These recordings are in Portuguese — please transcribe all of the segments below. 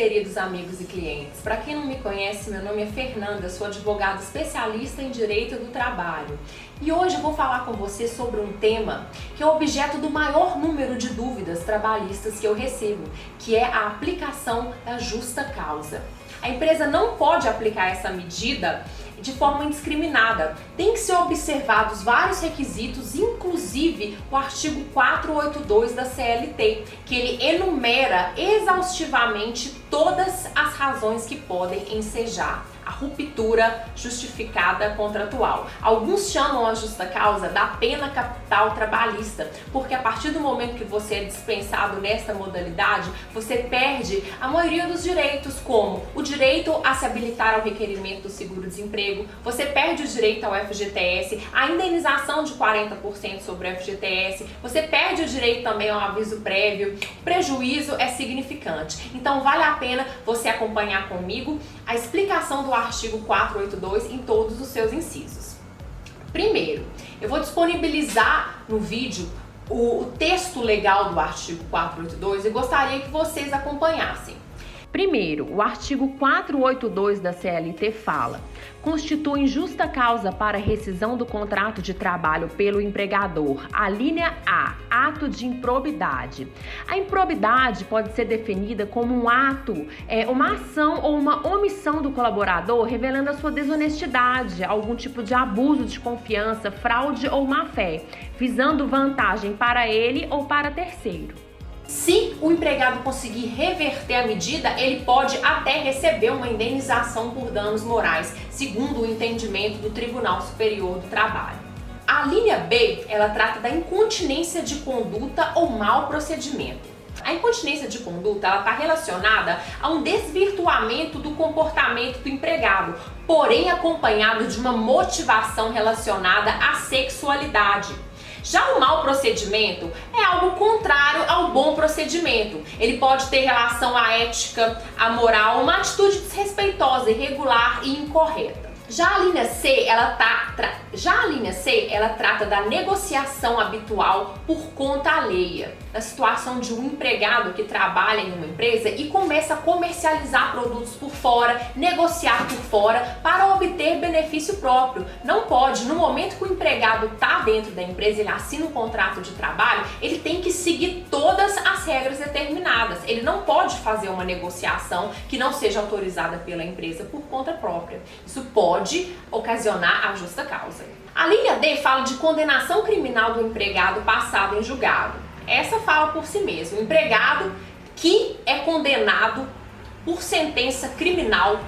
queridos amigos e clientes. Para quem não me conhece, meu nome é Fernanda, sou advogada especialista em Direito do Trabalho. E hoje eu vou falar com você sobre um tema que é objeto do maior número de dúvidas trabalhistas que eu recebo, que é a aplicação da justa causa. A empresa não pode aplicar essa medida de forma indiscriminada. Tem que ser observados vários requisitos, inclusive o artigo 482 da CLT, que ele enumera exaustivamente todas as razões que podem ensejar a ruptura justificada contratual. Alguns chamam a justa causa da pena capital trabalhista, porque a partir do momento que você é dispensado nesta modalidade, você perde a maioria dos direitos, como o direito a se habilitar ao requerimento do seguro-desemprego, você perde o direito ao FGTS, a indenização de 40% sobre o FGTS, você perde o direito também ao aviso prévio, o prejuízo é significante. Então vale a pena você acompanhar comigo a explicação do artigo 482 em todos os seus incisos. Primeiro, eu vou disponibilizar no vídeo o texto legal do artigo 482 e gostaria que vocês acompanhassem. Primeiro, o artigo 482 da CLT fala: constitui justa causa para rescisão do contrato de trabalho pelo empregador. A linha A, ato de improbidade. A improbidade pode ser definida como um ato, uma ação ou uma omissão do colaborador revelando a sua desonestidade, algum tipo de abuso de confiança, fraude ou má-fé, visando vantagem para ele ou para terceiro. Se o empregado conseguir reverter a medida, ele pode até receber uma indenização por danos morais, segundo o entendimento do Tribunal Superior do Trabalho. A linha B, ela trata da incontinência de conduta ou mau procedimento. A incontinência de conduta está relacionada a um desvirtuamento do comportamento do empregado, porém acompanhado de uma motivação relacionada à sexualidade. Já o mau procedimento é algo contrário ao bom procedimento. Ele pode ter relação à ética, à moral, uma atitude desrespeitosa, irregular e incorreta. Já a linha C, ela trata da negociação habitual por conta alheia, da situação de um empregado que trabalha em uma empresa e começa a comercializar produtos por fora, negociar por fora para obter benefício próprio. Não pode, no momento que o empregado está dentro da empresa, ele assina um contrato de trabalho, ele tem que seguir todas as regras determinadas. Ele não pode fazer uma negociação que não seja autorizada pela empresa por conta própria. Isso pode ocasionar a justa causa. A linha D fala de condenação criminal do empregado passado em julgado. Essa fala por si mesmo. O empregado que é condenado por sentença criminal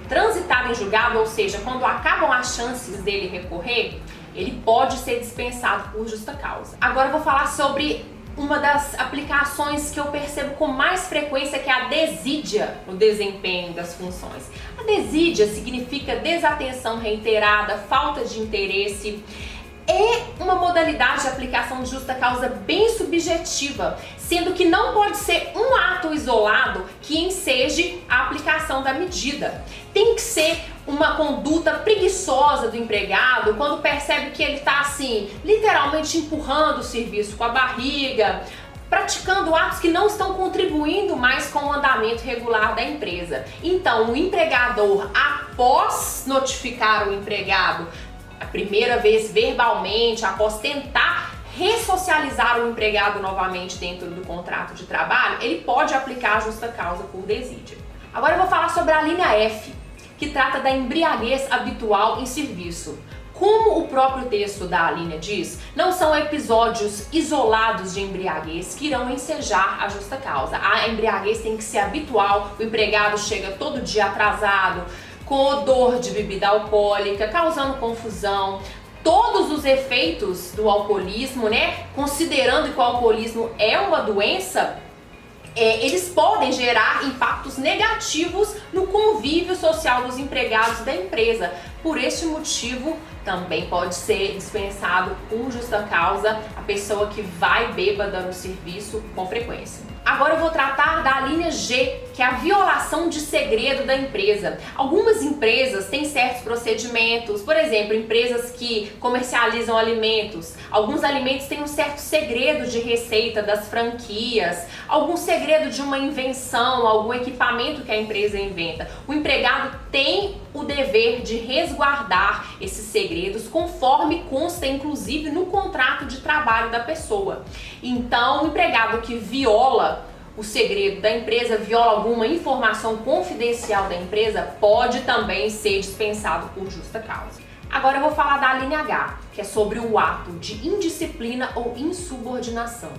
transitada em julgado, ou seja, quando acabam as chances dele recorrer, ele pode ser dispensado por justa causa. Agora eu vou falar sobre uma das aplicações que eu percebo com mais frequência, que é a desídia no desempenho das funções. A desídia significa desatenção reiterada, falta de interesse. É uma modalidade de aplicação de justa causa bem subjetiva, sendo que não pode ser um ato isolado que enseje a aplicação da medida. Tem que ser uma conduta preguiçosa do empregado, quando percebe que ele está assim, literalmente empurrando o serviço com a barriga, praticando atos que não estão contribuindo mais com o andamento regular da empresa. Então, o empregador, após notificar o empregado a primeira vez verbalmente, após tentar ressocializar o empregado novamente dentro do contrato de trabalho, ele pode aplicar a justa causa por desídia. Agora eu vou falar sobre a linha F, que trata da embriaguez habitual em serviço. Como o próprio texto da linha diz, não são episódios isolados de embriaguez que irão ensejar a justa causa. A embriaguez tem que ser habitual, o empregado chega todo dia atrasado, com odor de bebida alcoólica, causando confusão. Todos os efeitos do alcoolismo, considerando que o alcoolismo é uma doença, eles podem gerar impactos negativos no convívio social dos empregados da empresa. Por este motivo, também pode ser dispensado por justa causa a pessoa que vai bêbada no serviço com frequência. Agora eu vou tratar da linha G, que é a violação de segredo da empresa. Algumas empresas têm certos procedimentos, por exemplo, empresas que comercializam alimentos. Alguns alimentos têm um certo segredo de receita das franquias, algum segredo de uma invenção, algum equipamento que a empresa inventa. O empregado tem o dever de resguardar esses segredos, conforme consta inclusive no contrato de trabalho da pessoa. Então, o empregado que viola o segredo da empresa, viola alguma informação confidencial da empresa, pode também ser dispensado por justa causa. Agora eu vou falar da linha H, que é sobre o ato de indisciplina ou insubordinação.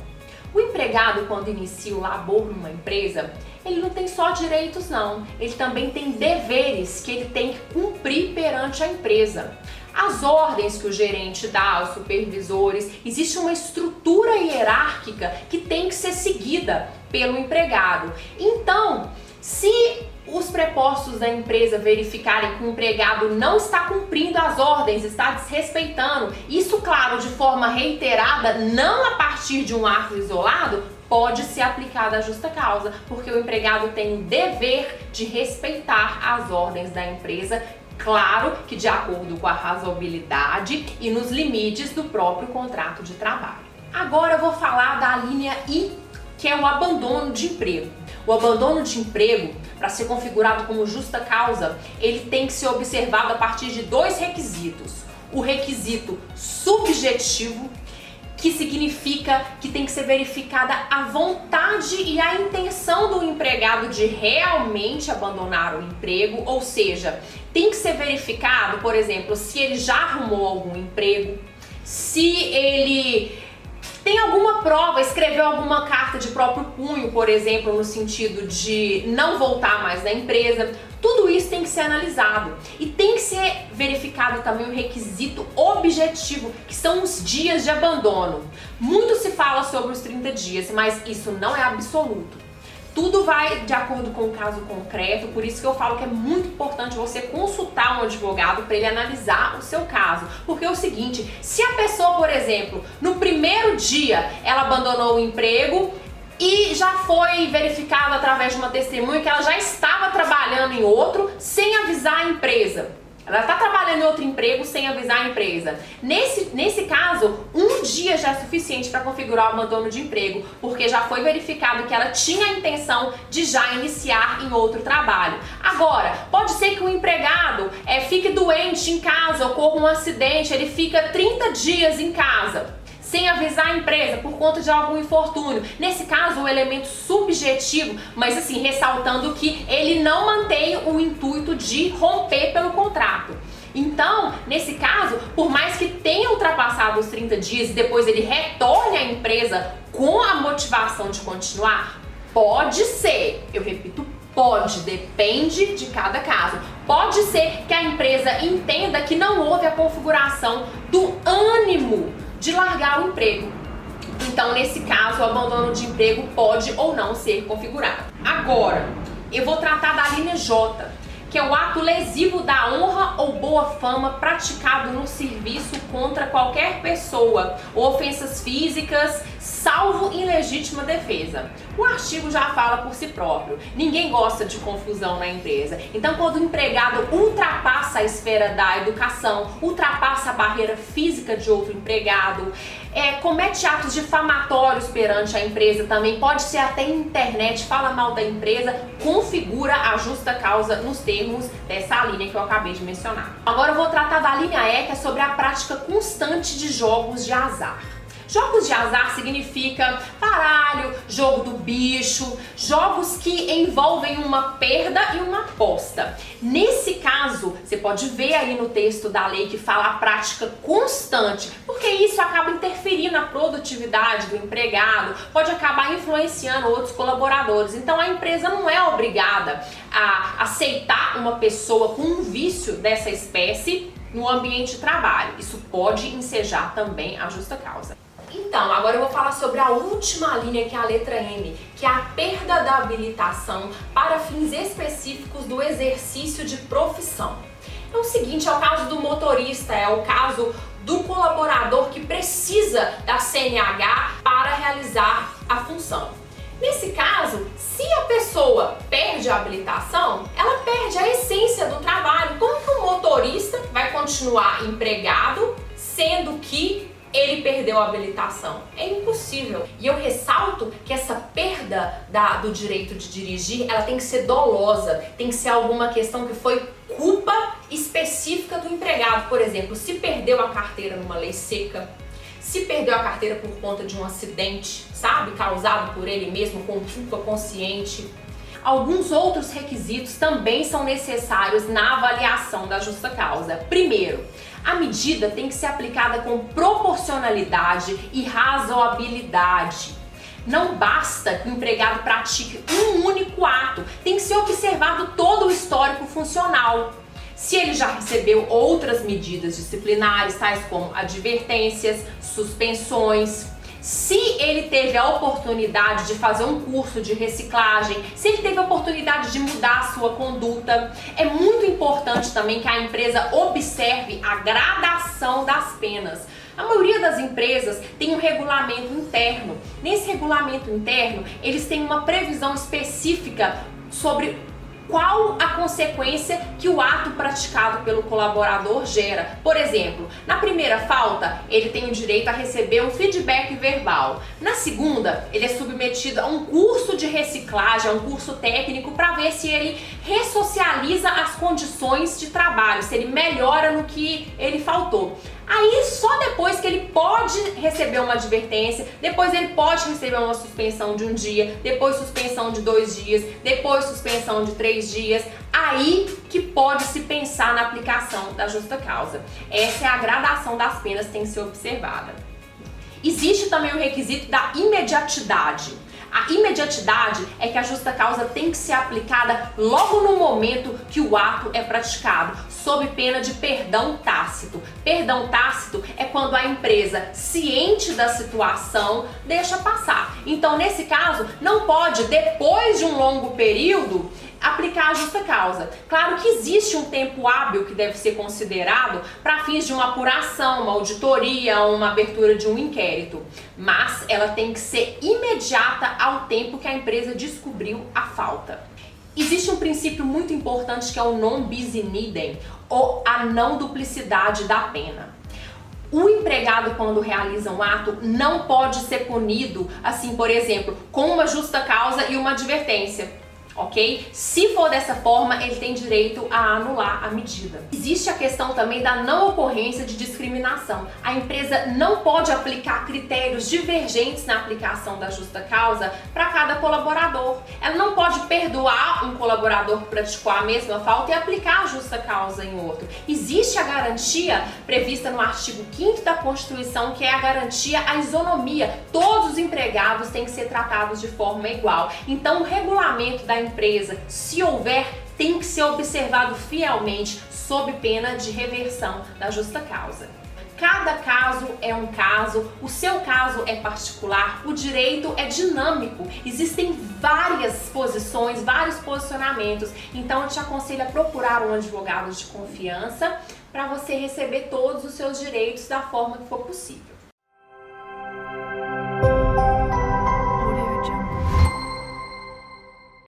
O empregado, quando inicia o labor numa empresa, ele não tem só direitos não, ele também tem deveres que ele tem que cumprir perante a empresa. As ordens que o gerente dá aos supervisores, existe uma estrutura hierárquica que tem que ser seguida pelo empregado. Então, se os prepostos da empresa verificarem que o empregado não está cumprindo as ordens, está desrespeitando, isso, claro, de forma reiterada, não a partir de um ato isolado, pode ser aplicada a justa causa, porque o empregado tem o dever de respeitar as ordens da empresa, claro que de acordo com a razoabilidade e nos limites do próprio contrato de trabalho. Agora eu vou falar da linha I, que é o abandono de emprego. O abandono de emprego, para ser configurado como justa causa, ele tem que ser observado a partir de dois requisitos. O requisito subjetivo, que significa que tem que ser verificada a vontade e a intenção do empregado de realmente abandonar o emprego, ou seja, tem que ser verificado, por exemplo, se ele já arrumou algum emprego, se ele tem alguma prova, escreveu alguma carta de próprio punho, por exemplo, no sentido de não voltar mais na empresa. Tudo isso tem que ser analisado e tem que ser verificado também o requisito objetivo, que são os dias de abandono. Muito se fala sobre os 30 dias, mas isso não é absoluto. Tudo vai de acordo com o caso concreto, por isso que eu falo que é muito importante você consultar um advogado para ele analisar o seu caso. Porque é o seguinte, se a pessoa, por exemplo, no primeiro dia ela abandonou o emprego e já foi verificado através de uma testemunha que ela já estava trabalhando em outro sem avisar a empresa. Ela está trabalhando em outro emprego sem avisar a empresa. Nesse caso, um dia já é suficiente para configurar o abandono de emprego, porque já foi verificado que ela tinha a intenção de já iniciar em outro trabalho. Agora, pode ser que o empregado fique doente em casa, ocorra um acidente, ele fica 30 dias em casa sem avisar a empresa por conta de algum infortúnio. Nesse caso, o elemento subjetivo, mas assim, ressaltando que ele não mantém o intuito de romper pelo contrato. Então, nesse caso, por mais que tenha ultrapassado os 30 dias e depois ele retorne à empresa com a motivação de continuar, pode ser, eu repito, pode, depende de cada caso. Pode ser que a empresa entenda que não houve a configuração do ânimo de largar o emprego. Então, nesse caso, o abandono de emprego pode ou não ser configurado. Agora, eu vou tratar da linha J, que é o ato lesivo da honra ou boa fama praticado no serviço contra qualquer pessoa, ou ofensas físicas, salvo em legítima defesa. O artigo já fala por si próprio. Ninguém gosta de confusão na empresa. Então, quando o empregado ultrapassa a esfera da educação, ultrapassa a barreira física de outro empregado, comete atos difamatórios perante a empresa também, pode ser até internet, fala mal da empresa, configura a justa causa nos termos dessa linha que eu acabei de mencionar. Agora eu vou tratar da linha E, que é sobre a prática constante de jogos de azar. Jogos de azar significa baralho, jogo do bicho, jogos que envolvem uma perda e uma aposta. Nesse caso, você pode ver aí no texto da lei que fala a prática constante, porque isso acaba interferindo na produtividade do empregado, pode acabar influenciando outros colaboradores. Então a empresa não é obrigada a aceitar uma pessoa com um vício dessa espécie no ambiente de trabalho. Isso pode ensejar também a justa causa. Então, agora eu vou falar sobre a última linha, que é a letra M, que é a perda da habilitação para fins específicos do exercício de profissão. É o seguinte, é o caso do motorista, é o caso do colaborador que precisa da CNH para realizar a função. Nesse caso, se a pessoa perde a habilitação, ela perde a essência do trabalho. Como que o motorista vai continuar empregado, sendo que ele perdeu a habilitação? É impossível. E eu ressalto que essa perda do direito de dirigir, ela tem que ser dolosa, tem que ser alguma questão que foi culpa específica do empregado. Por exemplo, se perdeu a carteira numa lei seca, se perdeu a carteira por conta de um acidente, sabe, causado por ele mesmo, com culpa consciente. Alguns outros requisitos também são necessários na avaliação da justa causa. Primeiro, a medida tem que ser aplicada com proporcionalidade e razoabilidade. Não basta que o empregado pratique um único ato, tem que ser observado todo o histórico funcional. Se ele já recebeu outras medidas disciplinares, tais como advertências, suspensões, se ele teve a oportunidade de fazer um curso de reciclagem, se ele teve a oportunidade de mudar a sua conduta. É muito importante também que a empresa observe a gradação das penas. A maioria das empresas tem um regulamento interno. Nesse regulamento interno, eles têm uma previsão específica sobre qual a consequência que o ato praticado pelo colaborador gera. Por exemplo, na primeira falta, ele tem o direito a receber um feedback verbal. Na segunda, ele é submetido a um curso de reciclagem, a um curso técnico, para ver se ele ressocializa as condições de trabalho, se ele melhora no que ele faltou. Aí só depois que ele pode receber uma advertência, depois ele pode receber uma suspensão de 1 dia, depois suspensão de 2 dias, depois suspensão de 3 dias, aí que pode se pensar na aplicação da justa causa. Essa é a gradação das penas que tem que ser observada. Existe também o requisito da imediatidade. A imediatidade é que a justa causa tem que ser aplicada logo no momento que o ato é praticado, sob pena de perdão tácito. Perdão tácito é quando a empresa, ciente da situação, deixa passar. Então, nesse caso, não pode, depois de um longo período, aplicar a justa causa. Claro que existe um tempo hábil que deve ser considerado para fins de uma apuração, uma auditoria, uma abertura de um inquérito, mas ela tem que ser imediata ao tempo que a empresa descobriu a falta. Existe um princípio muito importante que é o non bis in idem, ou a não duplicidade da pena. O empregado, quando realiza um ato, não pode ser punido, assim, por exemplo, com uma justa causa e uma advertência. Ok? Se for dessa forma, ele tem direito a anular a medida. Existe a questão também da não ocorrência de discriminação. A empresa não pode aplicar critérios divergentes na aplicação da justa causa para cada colaborador. Ela não pode perdoar um colaborador que praticou a mesma falta e aplicar a justa causa em outro. Existe a garantia prevista no artigo 5º da Constituição, que é a garantia à isonomia. Todos os empregados têm que ser tratados de forma igual. Então, o regulamento da empresa, se houver, tem que ser observado fielmente sob pena de reversão da justa causa. Cada caso é um caso, o seu caso é particular, o direito é dinâmico, existem várias posições, vários posicionamentos, então eu te aconselho a procurar um advogado de confiança para você receber todos os seus direitos da forma que for possível.